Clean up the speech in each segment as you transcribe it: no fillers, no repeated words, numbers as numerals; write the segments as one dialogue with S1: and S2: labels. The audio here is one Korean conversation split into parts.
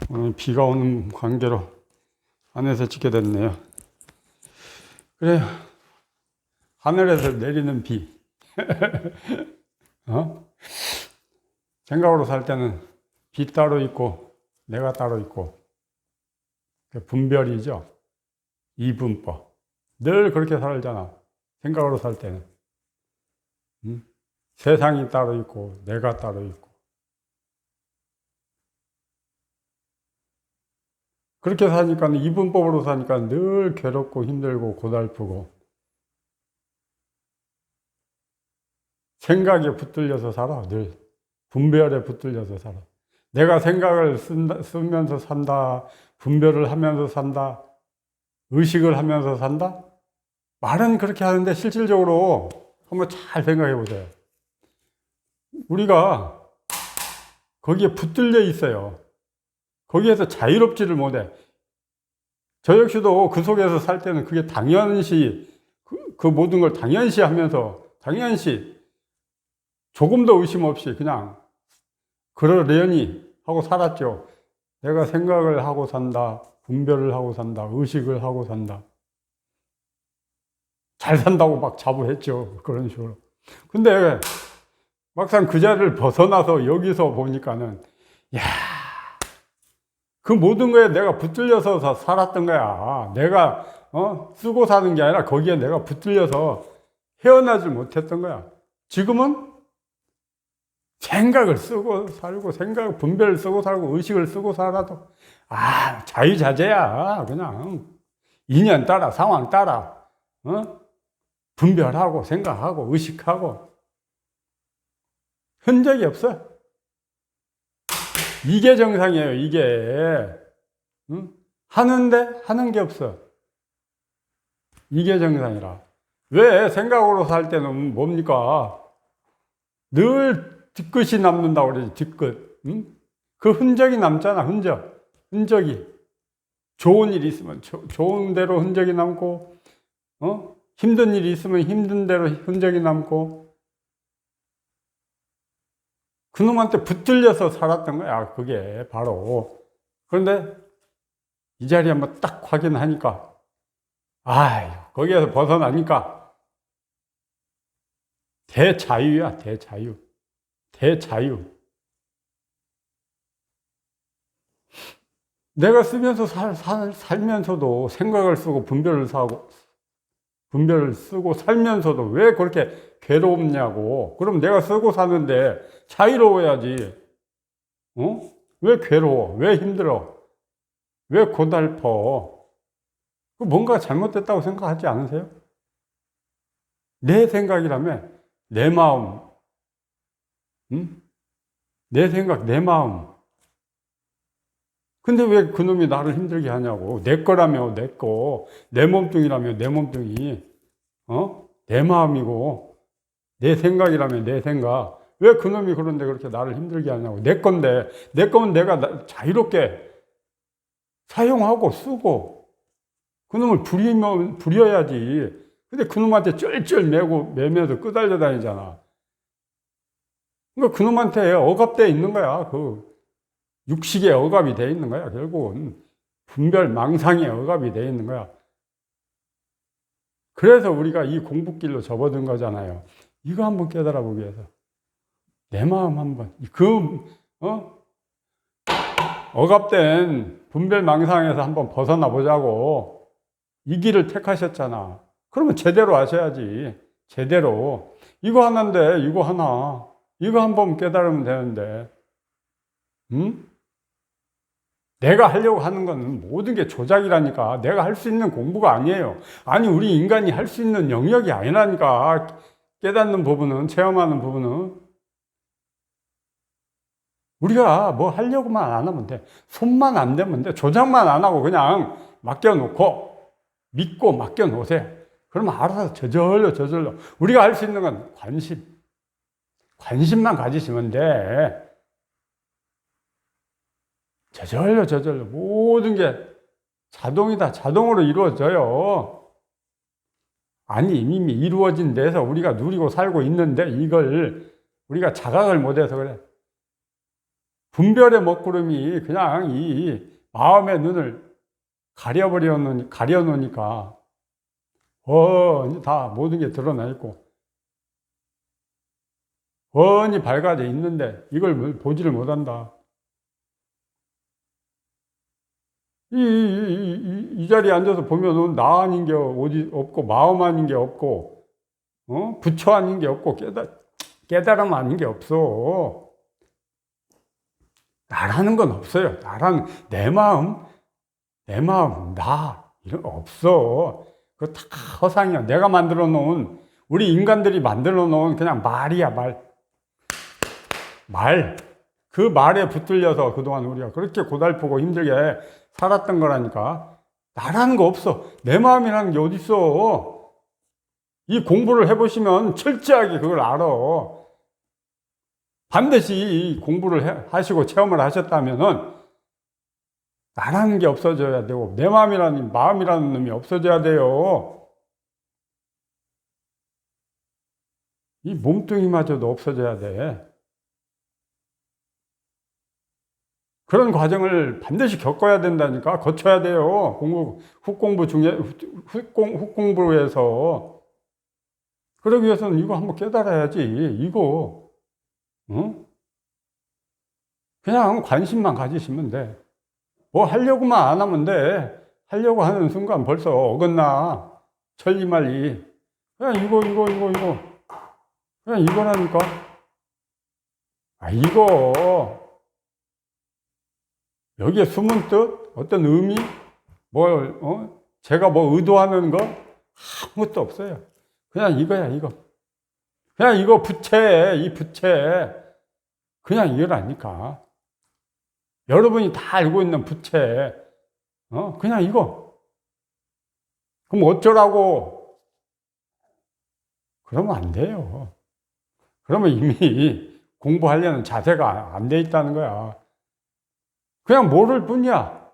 S1: 오늘 비가 오는 관계로 안에서 찍게 됐네요. 그래요. 하늘에서 내리는 비. 생각으로 살 때는 비 따로 있고 내가 따로 있고 분별이죠. 이분법. 늘 그렇게 살잖아. 생각으로 살 때는. 세상이 따로 있고 내가 따로 있고. 그렇게 사니까 이분법으로 사니까 늘 괴롭고 힘들고 고달프고 생각에 붙들려서 살아. 늘 분별에 붙들려서 살아. 내가 생각을 쓰면서 산다. 분별을 하면서 산다. 의식을 하면서 산다. 말은 그렇게 하는데 실질적으로 한번 잘 생각해 보세요. 우리가 거기에 붙들려 있어요. 거기에서 자유롭지를 못해. 저 역시도 그 속에서 살 때는 그게 당연시, 그 모든 걸 당연시 하면서, 당연시, 조금도 의심 없이 그냥 그러려니 하고 살았죠. 내가 생각을 하고 산다, 분별을 하고 산다, 의식을 하고 산다. 잘 산다고 막 자부했죠. 그런 식으로. 근데 막상 그 자리를 벗어나서 여기서 보니까는, 야, 그 모든 거에 내가 붙들려서 살았던 거야. 내가, 쓰고 사는 게 아니라 거기에 내가 붙들려서 헤어나질 못했던 거야. 지금은 생각을 쓰고 살고, 분별을 쓰고 살고, 의식을 쓰고 살아도, 자유자재야. 그냥. 인연 따라, 상황 따라, 분별하고, 생각하고, 의식하고. 흔적이 없어. 이게 정상이에요, 이게. 응? 하는데, 하는 게 없어. 이게 정상이라. 왜 생각으로 살 때는 뭡니까? 늘 뒤끝이 남는다고 그러지, 뒤끝. 응? 그 흔적이 남잖아, 흔적이. 좋은 일이 있으면 좋은 대로 흔적이 남고, 힘든 일이 있으면 힘든 대로 흔적이 남고, 그놈한테 붙들려서 살았던 거야, 그게 바로. 그런데 이 자리에 한번 딱 확인하니까, 거기에서 벗어나니까 대자유야, 대자유. 대자유. 내가 쓰면서 살면서도 생각을 쓰고 분별을 쓰고 살면서도 왜 그렇게 괴롭냐고. 그럼 내가 쓰고 사는데 자유로워야지. 왜 괴로워? 왜 힘들어? 왜 고달퍼? 뭔가 잘못됐다고 생각하지 않으세요? 내 생각이라면 내 마음, 내 생각, 내 마음. 근데 왜 그놈이 나를 힘들게 하냐고. 내 거라며, 내 거. 내 몸뚱이라며, 내 몸뚱이. 내 마음이고, 내 생각이라며, 내 생각. 왜 그놈이 그런데 그렇게 나를 힘들게 하냐고. 내 건데, 내 거면 내가 자유롭게 사용하고 쓰고, 그놈을 부려야지. 근데 그놈한테 쩔쩔 매면서 끄달려 다니잖아. 그러니까 그놈한테 억압되어 있는 거야. 육식에 억압이 되어 있는 거야. 결국은 분별 망상에 억압이 되어 있는 거야. 그래서 우리가 이 공부길로 접어든 거잖아요. 이거 한번 깨달아 보기 위해서 내 마음 한번 억압된 분별 망상에서 한번 벗어나 보자고 이 길을 택하셨잖아. 그러면 제대로 하셔야지. 제대로. 이거 하나인데 이거 하나. 이거 한번 깨달으면 되는데. 응? 내가 하려고 하는 건 모든 게 조작이라니까. 내가 할 수 있는 공부가 아니에요. 아니, 우리 인간이 할 수 있는 영역이 아니라니까. 깨닫는 부분은, 체험하는 부분은. 우리가 뭐 하려고만 안 하면 돼. 손만 안 대면 돼. 조작만 안 하고 그냥 맡겨놓고, 믿고 맡겨놓으세요. 그러면 알아서 저절로. 우리가 할 수 있는 건 관심. 관심만 가지시면 돼. 저절로 모든 게 자동이다. 자동으로 이루어져요. 아니, 이미 이루어진 데서 우리가 누리고 살고 있는데 이걸 우리가 자각을 못해서 그래. 분별의 먹구름이 그냥 이 마음의 눈을 가려놓으니까, 이제 다 모든 게 드러나 있고, 훤히 밝아져 있는데, 이걸 보지를 못한다. 이 자리에 앉아서 보면은 나 아닌 게 어디 없고, 마음 아닌 게 없고, 부처 아닌 게 없고, 깨달음 아닌 게 없어. 나라는 건 없어요. 나라는 내 마음, 나, 이런 거 없어. 그거 다 허상이야. 내가 만들어 놓은, 우리 인간들이 만들어 놓은 그냥 말이야, 말. 그 말에 붙들려서 그동안 우리가 그렇게 고달프고 힘들게 살았던 거라니까. 나라는 거 없어. 내 마음이라는 게 어딨어. 이 공부를 해보시면 철저하게 그걸 알아. 반드시 이 공부를 하시고 체험을 하셨다면은 나라는 게 없어져야 되고, 내 마음이라는 놈이 없어져야 돼요. 이 몸뚱이마저도 없어져야 돼. 그런 과정을 반드시 겪어야 된다니까. 거쳐야 돼요. 훅공부에서. 그러기 위해서는 이거 한번 깨달아야지. 이거, 응? 그냥 관심만 가지시면 돼. 뭐 하려고만 안 하면 돼. 하려고 하는 순간 벌써 어긋나. 천리말리. 그냥 이거. 그냥 이거라니까. 이거. 여기에 숨은 뜻? 어떤 의미? 제가 뭐 의도하는 거? 아무것도 없어요. 그냥 이거야, 이거. 그냥 이거 이 부채. 그냥 이거라니까. 여러분이 다 알고 있는 부채. 그냥 이거. 그럼 어쩌라고? 그러면 안 돼요. 그러면 이미 공부하려는 자세가 안 돼 있다는 거야. 그냥 모를 뿐이야.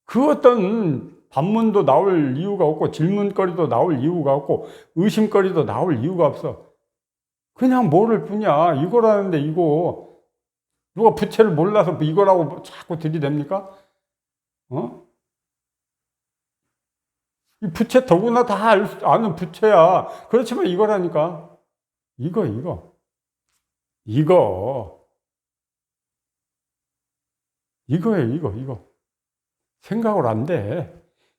S1: 그 어떤 반문도 나올 이유가 없고, 질문거리도 나올 이유가 없고, 의심거리도 나올 이유가 없어. 그냥 모를 뿐이야. 이거라는데 이거. 누가 부채를 몰라서 이거라고 자꾸 들이댑니까? 이 부채 더구나 다 아는 부채야. 그렇지만 이거라니까. 이거. 이거예요, 이거. 생각을 안 돼.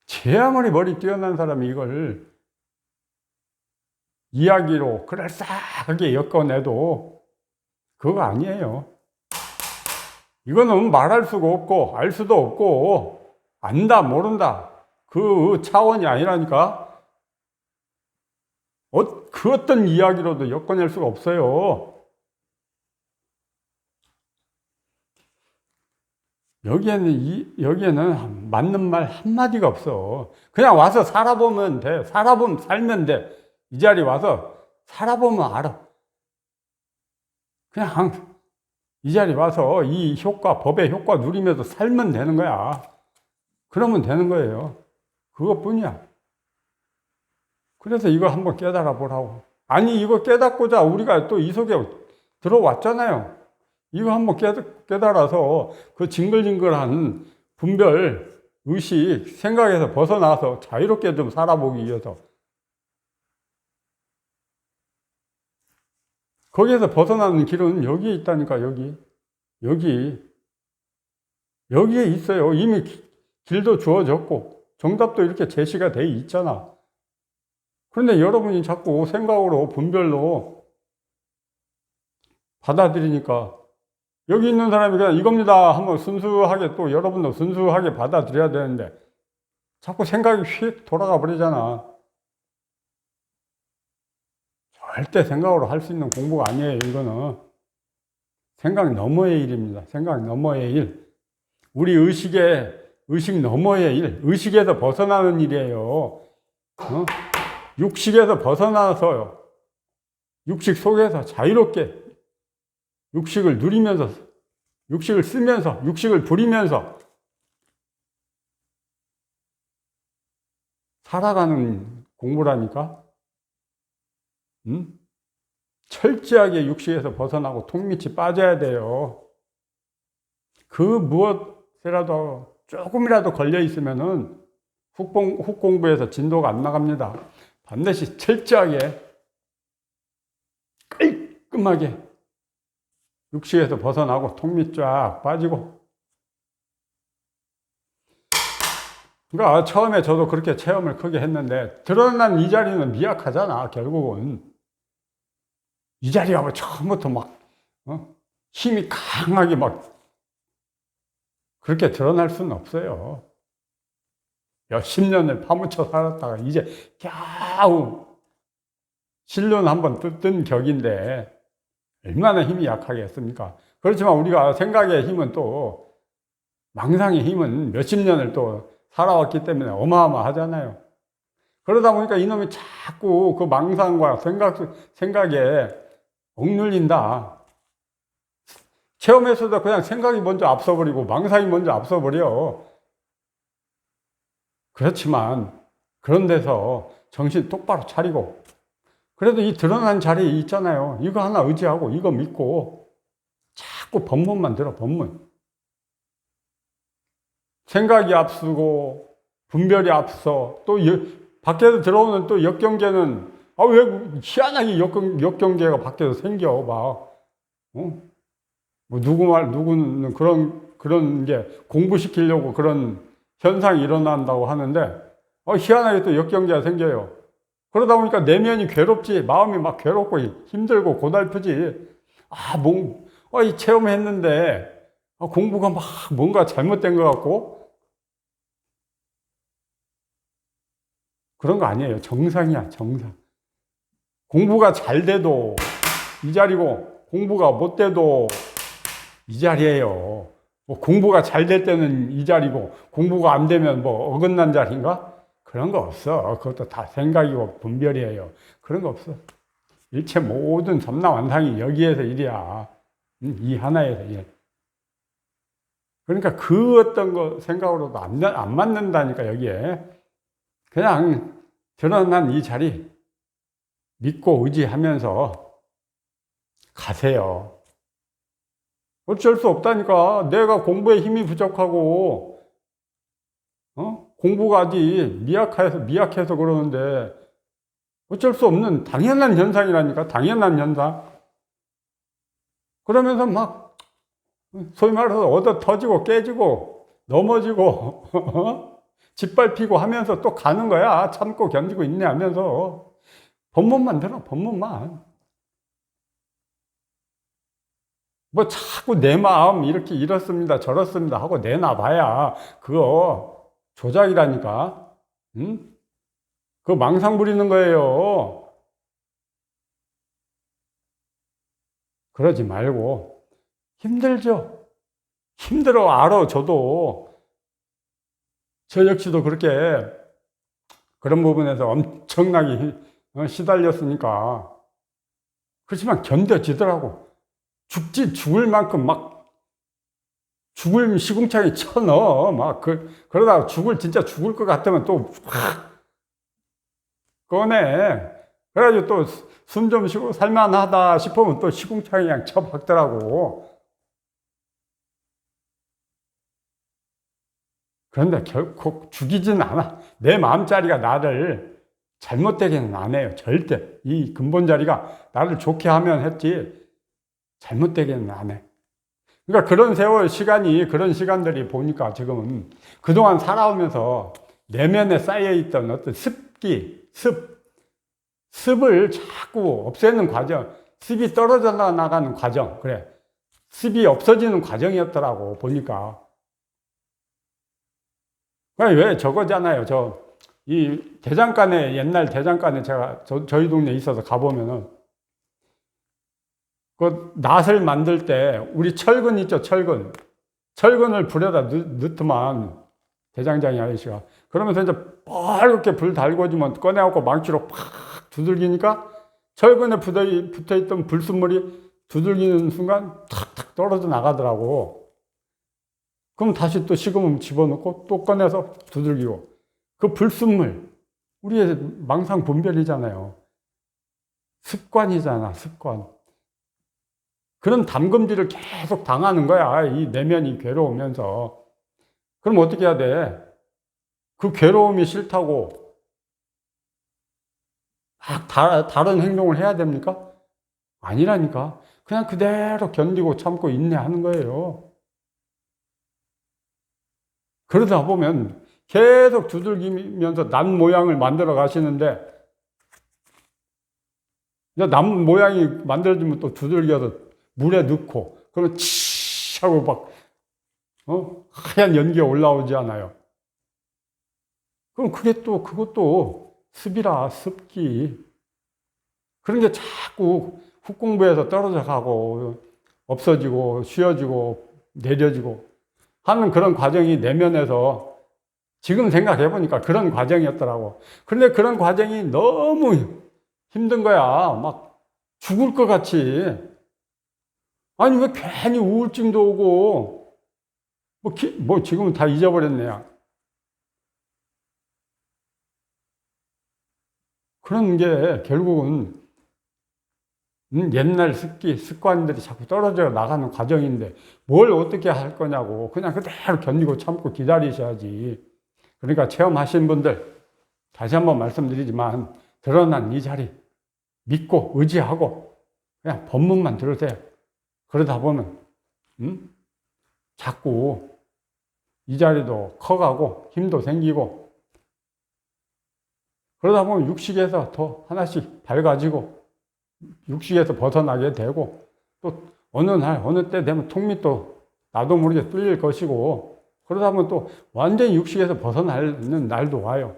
S1: 제 아무리 머리 뛰어난 사람이 이걸 이야기로 그럴싸하게 엮어내도 그거 아니에요. 이거는 말할 수가 없고, 알 수도 없고, 안다, 모른다. 그 차원이 아니라니까. 그 어떤 이야기로도 엮어낼 수가 없어요. 여기에는 맞는 말 한마디가 없어. 그냥 와서 살아보면 돼. 살면 돼. 이 자리 와서 살아보면 알아. 그냥 이 자리 와서 이 법의 효과 누리면서 살면 되는 거야. 그러면 되는 거예요. 그것뿐이야. 그래서 이거 한번 깨달아 보라고. 아니, 이거 깨닫고자 우리가 또 이 속에 들어왔잖아요. 이거 한번 깨달아서 그 징글징글한 분별, 의식, 생각에서 벗어나서 자유롭게 좀 살아보기 위해서. 거기에서 벗어나는 길은 여기에 있다니까, 여기에 있어요. 이미 길도 주어졌고, 정답도 이렇게 제시가 돼 있잖아. 그런데 여러분이 자꾸 생각으로, 분별로 받아들이니까, 여기 있는 사람이 그냥 이겁니다 한번 순수하게, 또 여러분도 순수하게 받아들여야 되는데 자꾸 생각이 휙 돌아가 버리잖아. 절대 생각으로 할 수 있는 공부가 아니에요. 이거는 생각 너머의 일입니다. 생각 너머의 일. 우리 의식 너머의 일. 의식에서 벗어나는 일이에요. 육식에서 벗어나서 육식 속에서 자유롭게 육식을 누리면서, 육식을 쓰면서, 육식을 부리면서 살아가는 공부라니까. 철저하게 육식에서 벗어나고 통 밑이 빠져야 돼요. 그 무엇이라도 조금이라도 걸려 있으면은 훅 공부해서 진도가 안 나갑니다. 반드시 철저하게 깔끔하게 육식에서 벗어나고 통미 쫙 빠지고. 그러니까 처음에 저도 그렇게 체험을 크게 했는데 드러난 이 자리는 미약하잖아. 결국은 이 자리가 뭐 처음부터 막 힘이 강하게 막 그렇게 드러날 수는 없어요. 몇십 년을 파묻혀 살았다가 이제 겨우 신론 한번 뜬 격인데 얼마나 힘이 약하겠습니까? 그렇지만 우리가 생각의 힘은 또 망상의 힘은 몇십 년을 또 살아왔기 때문에 어마어마하잖아요. 그러다 보니까 이놈이 자꾸 그 망상과 생각에 억눌린다. 체험에서도 그냥 생각이 먼저 앞서버리고 망상이 먼저 앞서버려. 그렇지만 그런 데서 정신 똑바로 차리고 그래도 이 드러난 자리에 있잖아요. 이거 하나 의지하고 이거 믿고 자꾸 법문만 들어. 법문. 생각이 앞서고 분별이 앞서 또 밖에서 들어오는 또 역경계는 왜 희한하게 역경계가 밖에서 생겨 막 뭐 누구는 그런 게 공부시키려고 그런 현상이 일어난다고 하는데 희한하게 또 역경계가 생겨요. 그러다 보니까 내면이 괴롭지. 마음이 막 괴롭고 힘들고 고달프지. 이 체험했는데 공부가 막 뭔가 잘못된 것 같고 그런 거 아니에요. 정상이야, 정상. 공부가 잘 돼도 이 자리고 공부가 못 돼도 이 자리예요. 뭐 공부가 잘 될 때는 이 자리고 공부가 안 되면 뭐 어긋난 자리인가? 그런 거 없어. 그것도 다 생각이고 분별이에요. 그런 거 없어. 일체 모든 삼라완상이 여기에서 일이야. 이 하나에서 일. 그러니까 그 어떤 거 생각으로도 안 맞는다니까 여기에. 그냥 드러난 이 자리 믿고 의지하면서 가세요. 어쩔 수 없다니까. 내가 공부에 힘이 부족하고 공부가 아직 미약해서 그러는데 어쩔 수 없는 당연한 현상이라니까. 당연한 현상. 그러면서 막 소위 말해서 얻어 터지고 깨지고 넘어지고 짓밟히고 하면서 또 가는 거야. 참고 견디고 있네 하면서. 법문만 들어. 법문만. 뭐 자꾸 내 마음 이렇게 이렇습니다 저렇습니다 하고 내놔봐야 그거 조작이라니까. 응? 그거 망상 부리는 거예요. 그러지 말고. 힘들죠. 힘들어 알아. 저도 저 역시도 그렇게 그런 부분에서 엄청나게 시달렸으니까. 그렇지만 견뎌지더라고. 죽을 만큼 막 죽을 시궁창에 쳐넣어. 그러다가 진짜 죽을 것 같으면 또 확 꺼내. 그래가지고 또 숨 좀 쉬고 살만하다 싶으면 또 시궁창에 그냥 쳐박더라고. 그런데 결코 죽이진 않아. 내 마음자리가 나를 잘못되게는 안 해요. 절대. 이 근본자리가 나를 좋게 하면 했지 잘못되게는 안 해. 그러니까 그런 그런 시간들이 보니까 지금은 그동안 살아오면서 내면에 쌓여있던 어떤 습을 자꾸 없애는 과정, 습이 떨어져 나가는 과정, 그래. 습이 없어지는 과정이었더라고, 보니까. 왜 저거잖아요. 이 옛날 대장간에 제가 저희 동네에 있어서 가보면은 그 낫을 만들 때 우리 철근 있죠, 철근. 철근을 불에다 넣더만 대장장이 아저씨가. 그러면서 이제 빨갛게 불 달궈지면 꺼내갖고 망치로 팍 두들기니까 철근에 붙어있던 불순물이 두들기는 순간 탁탁 떨어져 나가더라고. 그럼 다시 또 식으면 집어넣고 또 꺼내서 두들기고. 그 불순물, 우리의 망상 분별이잖아요. 습관이잖아, 습관. 그런 담금질을 계속 당하는 거야. 이 내면이 괴로우면서. 그럼 어떻게 해야 돼? 그 괴로움이 싫다고 막 다른 행동을 해야 됩니까? 아니라니까. 그냥 그대로 견디고 참고 인내하는 거예요. 그러다 보면 계속 두들기면서 남 모양을 만들어 가시는데, 남 모양이 만들어지면 또 두들겨서 물에 넣고, 그러면 치 하고 막, 하얀 연기가 올라오지 않아요. 그럼 그것도 습이라, 습기. 그런 게 자꾸 훅공부에서 떨어져 가고, 없어지고, 쉬어지고, 내려지고 하는 그런 과정이 내면에서 지금 생각해 보니까 그런 과정이었더라고. 그런데 그런 과정이 너무 힘든 거야. 막 죽을 것 같이. 아니, 왜 괜히 우울증도 오고, 뭐 지금은 다 잊어버렸네요. 그런 게 결국은 옛날 습관들이 자꾸 떨어져 나가는 과정인데 뭘 어떻게 할 거냐고. 그냥 그대로 견디고 참고 기다리셔야지. 그러니까 체험하신 분들, 다시 한번 말씀드리지만, 드러난 이 자리 믿고 의지하고 그냥 법문만 들으세요. 그러다 보면 자꾸 이 자리도 커가고 힘도 생기고, 그러다 보면 육식에서 더 하나씩 밝아지고 육식에서 벗어나게 되고, 또 어느 날 어느 때 되면 통 밑도 나도 모르게 뚫릴 것이고, 그러다 보면 또 완전히 육식에서 벗어나는 날도 와요.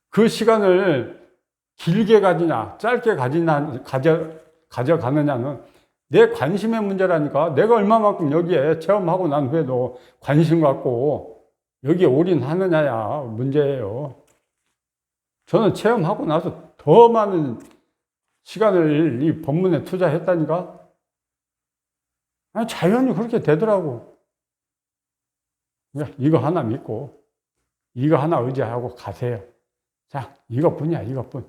S1: 그 시간을 길게 가지냐 짧게 가져가느냐는 내 관심의 문제라니까. 내가 얼마만큼 여기에 체험하고 난 후에도 관심 갖고 여기에 올인하느냐야 문제예요. 저는 체험하고 나서 더 많은 시간을 이 법문에 투자했다니까. 아니, 자연히 그렇게 되더라고. 이거 하나 믿고 이거 하나 의지하고 가세요. 자, 이것뿐이야, 이것뿐.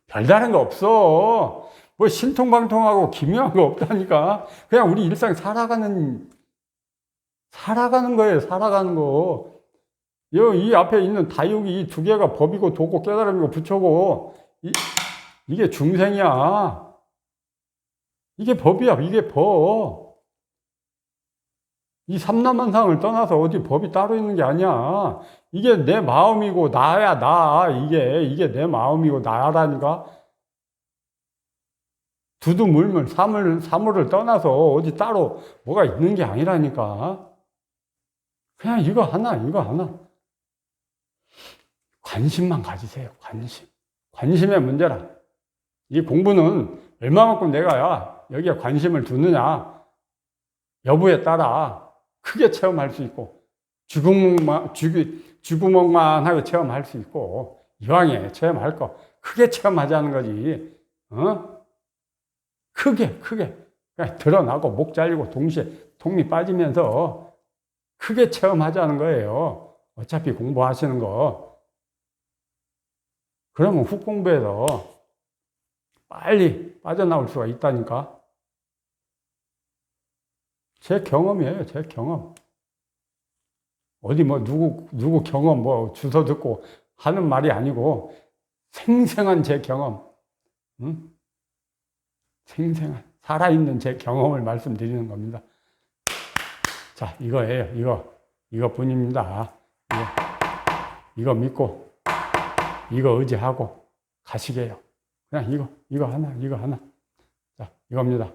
S1: 별다른 거 없어. 뭐 신통방통하고 기묘한 거 없다니까. 그냥 우리 일상 살아가는 거예요, 살아가는 거. 이 앞에 있는 다육이 이 두 개가 법이고 도고 깨달음이고 부처고, 이게 중생이야. 이게 법이야, 이게 법. 이 삼라만상을 떠나서 어디 법이 따로 있는 게 아니야. 이게 내 마음이고 나야, 나. 이게 내 마음이고 나라니까. 두두물물 사물을 떠나서 어디 따로 뭐가 있는 게 아니라니까. 그냥 이거 하나. 관심만 가지세요, 관심. 관심의 문제라. 이 공부는 얼마만큼 내가 여기에 관심을 두느냐 여부에 따라 크게 체험할 수 있고, 쥐구멍만하게 체험할 수 있고, 이왕에 체험할 거 크게 체험하자는 거지. 크게 그냥 드러나고 목 잘리고 동시에 통이 빠지면서 크게 체험하자는 거예요. 어차피 공부하시는 거. 그러면 훅 공부해서 빨리 빠져나올 수가 있다니까. 제 경험이에요, 제 경험. 어디 뭐 누구 경험 뭐 주워 듣고 하는 말이 아니고 생생한 제 경험. 생생한 살아있는 제 경험을 말씀드리는 겁니다. 자, 이거예요. 이거뿐입니다. 이거 믿고 이거 의지하고 가시게요. 그냥 이거 하나. 자, 이겁니다.